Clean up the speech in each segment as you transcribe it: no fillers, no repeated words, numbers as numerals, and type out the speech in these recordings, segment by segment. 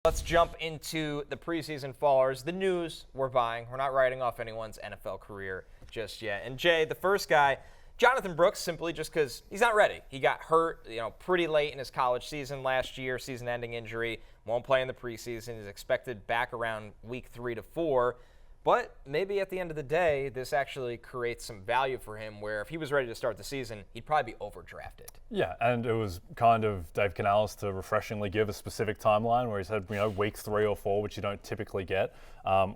Let's jump into the preseason fallers. The news we're buying. We're not writing off anyone's NFL career just yet. And Jay, the first guy, Jonathon Brooks, simply just because he's not ready. He got hurt, pretty late in his college season last year, season-ending injury. Won't play in the preseason. He's expected back around week 3 to 4. But maybe at the end of the day, this actually creates some value for him where if he was ready to start the season, he'd probably be overdrafted. Yeah, and it was kind of Dave Canales to refreshingly give a specific timeline where he said, week 3 or 4, which you don't typically get,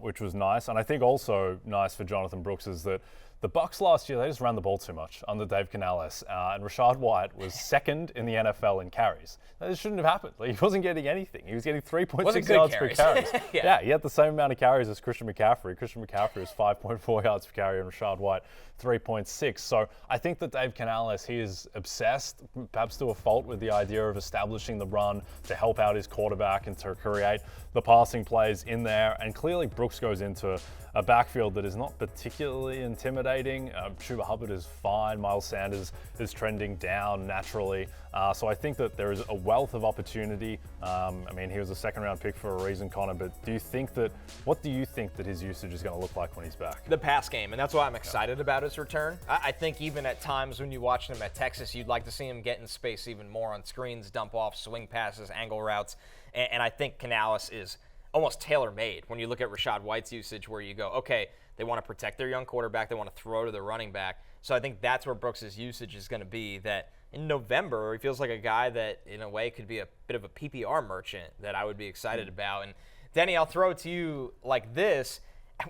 which was nice. And I think also nice for Jonathon Brooks is that the Bucs last year, they just ran the ball too much under Dave Canales, and Rachaad White was second in the NFL in carries. This shouldn't have happened. He wasn't getting anything. He was getting 3.6 yards per carry. Yeah, he had the same amount of carries as Christian McCaffrey. Christian McCaffrey was 5.4 yards per carry, and Rachaad White 3.6. So I think that Dave Canales, he is obsessed, perhaps to a fault, with the idea of establishing the run to help out his quarterback and to create the passing plays in there. And clearly Brooks goes into a backfield that is not particularly intimidating. Chuba Hubbard is fine. Miles Sanders is trending down naturally. So I think that there is a wealth of opportunity. He was a second-round pick for a reason, Connor, but what do you think that his usage is going to look like when he's back? The pass game, and that's why I'm excited about his return. I think even at times when you watched him at Texas, you'd like to see him get in space even more on screens, dump off, swing passes, angle routes, and I think Canales is almost tailor-made when you look at Rachaad White's usage where you go, okay, they want to protect their young quarterback, they want to throw to the running back. So I think that's where Brooks' usage is going to be, that in November, he feels like a guy that, in a way, could be a bit of a PPR merchant that I would be excited about. And, Denny, I'll throw it to you like this.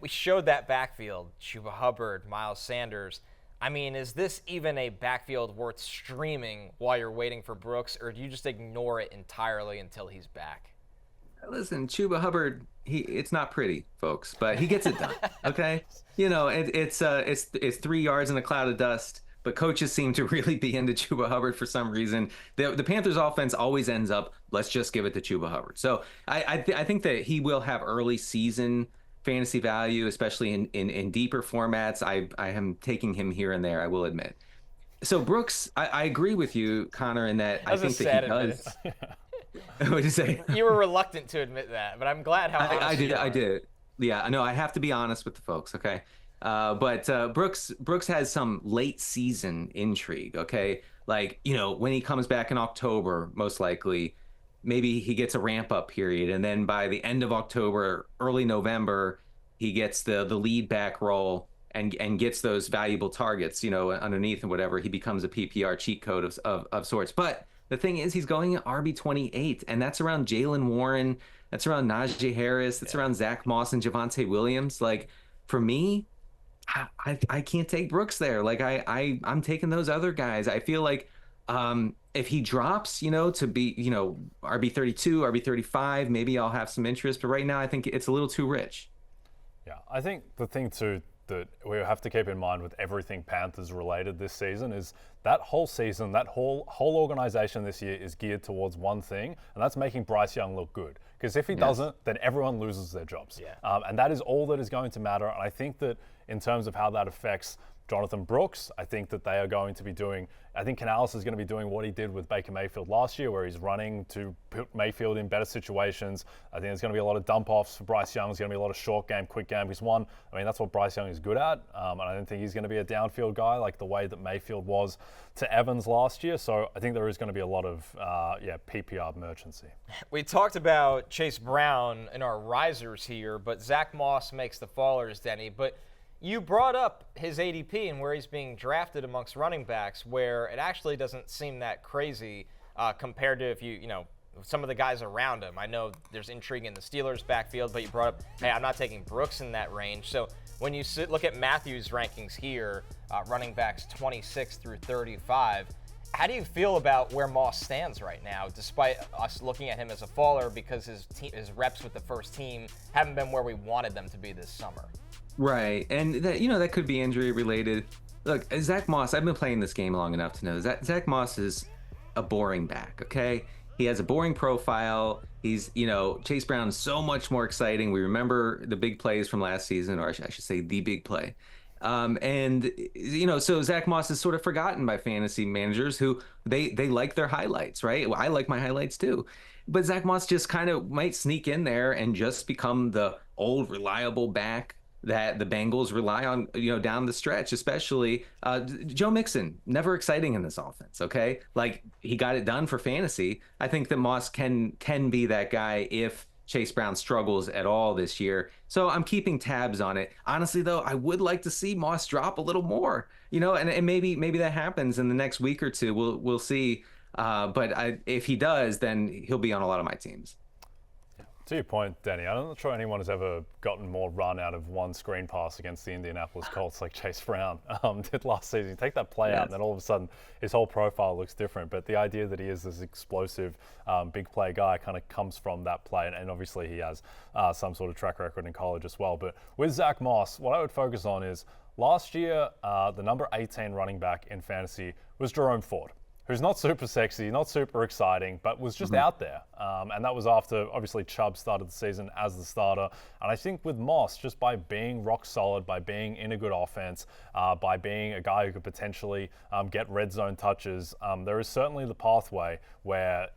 We showed that backfield, Chuba Hubbard, Miles Sanders. Is this even a backfield worth streaming while you're waiting for Brooks, or do you just ignore it entirely until he's back? Listen, Chuba Hubbard, it's not pretty, folks, but he gets it done, okay? It's 3 yards in a cloud of dust, but coaches seem to really be into Chuba Hubbard for some reason. The Panthers offense always ends up, let's just give it to Chuba Hubbard. So I think that he will have early season fantasy value, especially in deeper formats. I am taking him here and there, I will admit. So Brooks, I agree with you, Connor, in that I think that he does. What did you say? You were reluctant to admit that, but I'm glad how honest you are. I did. Yeah, no, I have to be honest with the folks, okay? But Brooks has some late season intrigue, okay? When he comes back in October, most likely, maybe he gets a ramp up period, and then by the end of October, early November, he gets the lead back role and gets those valuable targets, underneath and whatever. He becomes a PPR cheat code of sorts. But the thing is, he's going at RB28, and that's around Jaylen Warren, that's around Najee Harris, that's around Zack Moss and Javonte Williams. For me, I can't take Brooks there. I'm taking those other guys. I feel like if he drops, to be, RB32, RB35, maybe I'll have some interest. But right now, I think it's a little too rich. Yeah, I think the thing too that we have to keep in mind with everything Panthers related this season is that whole season, that whole organization this year is geared towards one thing, and that's making Bryce Young look good. Because if he doesn't, then everyone loses their jobs. Yeah. And that is all that is going to matter. And I think that in terms of how that affects Jonathon Brooks, I think that they are going to be doing, I think Canales is going to be doing what he did with Baker Mayfield last year, where he's running to put Mayfield in better situations. I think there's going to be a lot of dump-offs for Bryce Young. There's going to be a lot of short game, quick game. Because that's what Bryce Young is good at. And I don't think he's going to be a downfield guy like the way that Mayfield was to Evans last year. So I think there is going to be a lot of, PPR merchancy. We talked about Chase Brown in our risers here, but Zack Moss makes the fallers, Denny. But you brought up his ADP and where he's being drafted amongst running backs, where it actually doesn't seem that crazy compared to if some of the guys around him. I know there's intrigue in the Steelers' backfield, but you brought up, hey, I'm not taking Brooks in that range. So when you look at Matthews' rankings here, running backs 26 through 35, how do you feel about where Moss stands right now, despite us looking at him as a faller because his reps with the first team haven't been where we wanted them to be this summer? Right, and that could be injury related. Look, Zack Moss, I've been playing this game long enough to know that Zack Moss is a boring back, okay? He has a boring profile. He's, Chase Brown is so much more exciting. We remember the big plays from last season, or I should say the big play. So Zack Moss is sort of forgotten by fantasy managers who they like their highlights, right? Well, I like my highlights too. but Zack Moss just kind of might sneak in there and just become the old reliable back that the Bengals rely on, down the stretch, especially Joe Mixon, never exciting in this offense. Okay. Like, he got it done for fantasy. I think that Moss can be that guy if Chase Brown struggles at all this year. So I'm keeping tabs on it. Honestly, though, I would like to see Moss drop a little more, and maybe that happens in the next week or two. We'll see. But if he does, then he'll be on a lot of my teams. To your point, Danny, I'm not sure anyone has ever gotten more run out of one screen pass against the Indianapolis Colts like Chase Brown did last season. You take that play out, and then all of a sudden his whole profile looks different. But the idea that he is this explosive, big play guy kind of comes from that play. And obviously he has some sort of track record in college as well. But with Zack Moss, what I would focus on is last year, the number 18 running back in fantasy was Jerome Ford, who's not super sexy, not super exciting, but was just out there. And that was after, obviously, Chubb started the season as the starter. And I think with Moss, just by being rock solid, by being in a good offense, by being a guy who could potentially get red zone touches, there is certainly the pathway where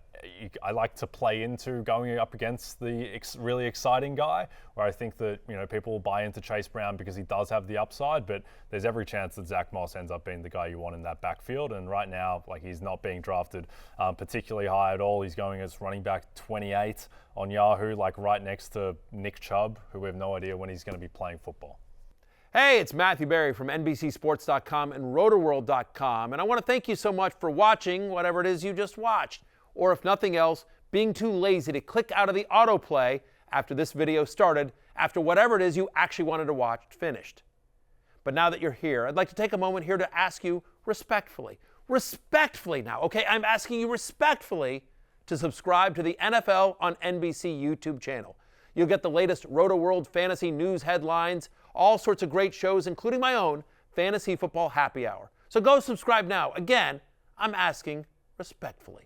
I like to play into going up against the really exciting guy, where I think that people will buy into Chase Brown because he does have the upside, but there's every chance that Zack Moss ends up being the guy you want in that backfield. And right now, he's not being drafted particularly high at all. He's going as running back 28 on Yahoo, right next to Nick Chubb, who we have no idea when he's going to be playing football. Hey, it's Matthew Berry from NBCSports.com and RotoWorld.com, and I want to thank you so much for watching whatever it is you just watched. Or if nothing else, being too lazy to click out of the autoplay after this video started, after whatever it is you actually wanted to watch finished. But now that you're here, I'd like to take a moment here to ask you respectfully now, okay? I'm asking you respectfully to subscribe to the NFL on NBC YouTube channel. You'll get the latest RotoWorld fantasy news headlines, all sorts of great shows, including my own Fantasy Football Happy Hour. So go subscribe now. Again, I'm asking respectfully.